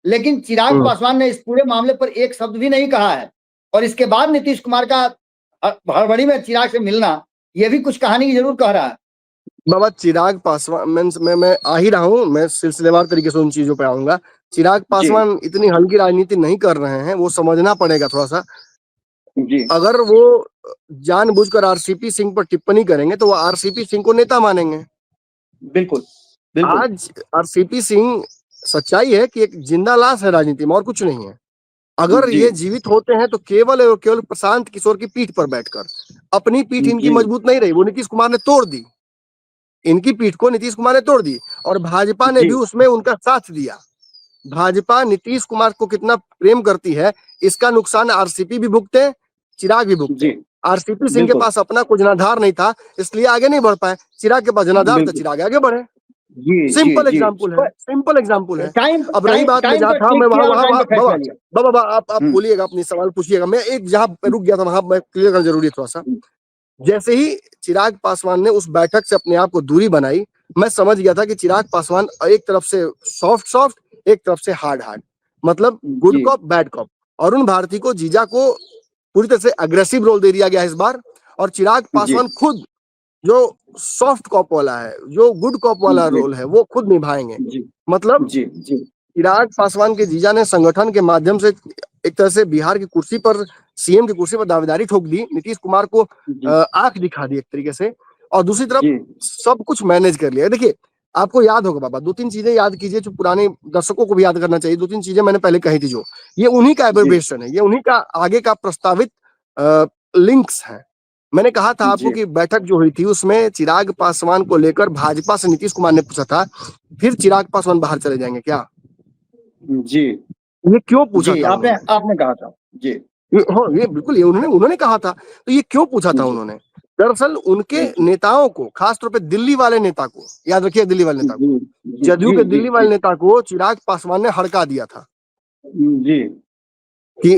लेकिन चिराग पासवान ने इस पूरे मामले पर एक शब्द भी नहीं कहा है। और इसके बाद नीतीश कुमार का हड़बड़ी में चिराग से मिलना, यह भी कुछ कहानी की जरूर कह रहा है। बाबा चिराग पासवान मैं आ ही रहा हूँ, मैं सिलसिलेवार तरीके से उन चीजों पे आऊंगा। चिराग पासवान इतनी हल्की राजनीति नहीं कर रहे हैं, वो समझना पड़ेगा थोड़ा सा। जी अगर वो जानबूझकर आरसीपी सिंह पर टिप्पणी करेंगे तो वो आरसीपी सिंह को नेता मानेंगे। बिल्कुल बिल्कुल। आज आरसीपी सिंह, सच्चाई है कि एक जिंदा लाश है राजनीति में, और कुछ नहीं है। अगर ये जीवित होते हैं तो केवल और केवल प्रशांत किशोर की पीठ पर बैठकर। अपनी पीठ इनकी मजबूत नहीं रही, वो नीतीश कुमार ने तोड़ दी। इनकी पीठ को नीतीश कुमार ने तोड़ दी, और भाजपा ने भी उसमें उनका साथ दिया। भाजपा नीतीश कुमार को कितना प्रेम करती है, इसका नुकसान आरसीपी भी भुगते, चिराग भी भुगते। आरसीपी सिंह के पास अपना कुछ जनाधार नहीं था, इसलिए आगे नहीं बढ़ पाए। चिराग के पास जनाधार था, चिराग आगे बढ़े। सिंपल एग्जाम्पल है, सिंपल एग्जाम्पल है। अब रही बात, मैं जहाँ था, मैं वहां बाबा आप बोलिएगा, अपनी सवाल पूछिएगा। मैं एक जहाँ रुक गया था वहां मैं क्लियर करना जरूरी है थोड़ा सा। जैसे ही चिराग पासवान ने उस बैठक से अपने आप को दूरी बनाई, मैं समझ गया था कि चिराग पासवान एक तरफ से सॉफ्ट, एक तरफ से हार्ड, मतलब good cop bad cop. Arun Bharti को, जीजा को पूरी तरह से अग्रेसिव रोल दे दिया गया इस बार, और चिराग पासवान खुद जो सॉफ्ट कॉप वाला है, जो गुड कॉप वाला रोल है, वो खुद निभाएंगे। मतलब चिराग पासवान के जीजा ने संगठन के माध्यम से एक तरह से बिहार की कुर्सी पर, सीएम की कुर्सी पर दावेदारी ठोक दी, नीतीश कुमार को आंख दिखा दी एक तरीके से, और दूसरी तरफ सब कुछ मैनेज कर लिया। देखिए, आपको याद होगा बाबा, 2-3 चीजें याद कीजिए जो पुराने दर्शकों को भी याद करना चाहिए। 2-3 चीजें मैंने पहले कही थी, जो ये उन्हीं का एब्रिविएशन है, ये उन्हीं का आगे का प्रस्तावित लिंक्स है। मैंने कहा था आपको कि बैठक जो हुई थी उसमें चिराग पासवान को लेकर भाजपा से नीतीश कुमार ने पूछा था, फिर चिराग पासवान बाहर चले जाएंगे क्या? ये क्यों पूछा था? आपने कहा था हाँ, ये बिल्कुल, ये उन्होंने कहा था। तो ये क्यों पूछा था उन्होंने? दरअसल उनके नेताओं को, खासतौर पे दिल्ली वाले नेता को, याद रखिए, दिल्ली वाले नेता को, जदयू के दिल्ली वाले नेता को चिराग पासवान ने हड़का दिया था कि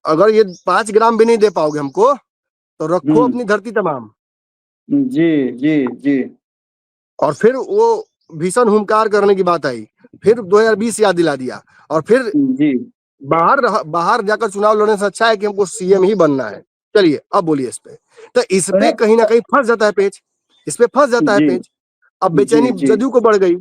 अगर ये 5 ग्राम भी नहीं दे पाओगे हमको तो रखो अपनी धरती तमाम। और फिर वो भीषण हुंकार करने की बात आई, फिर 2020 याद दिला दिया, और फिर बाहर जाकर चुनाव लड़ने से अच्छा है कि हमको सीएम ही बनना है। चलिए अब बोलिए इस पे। तो इस पे कहीं ना कहीं फंस जाता है पेच, इस पे फंस जाता है पेच। अब बेचैनी जदयू को बढ़ गई,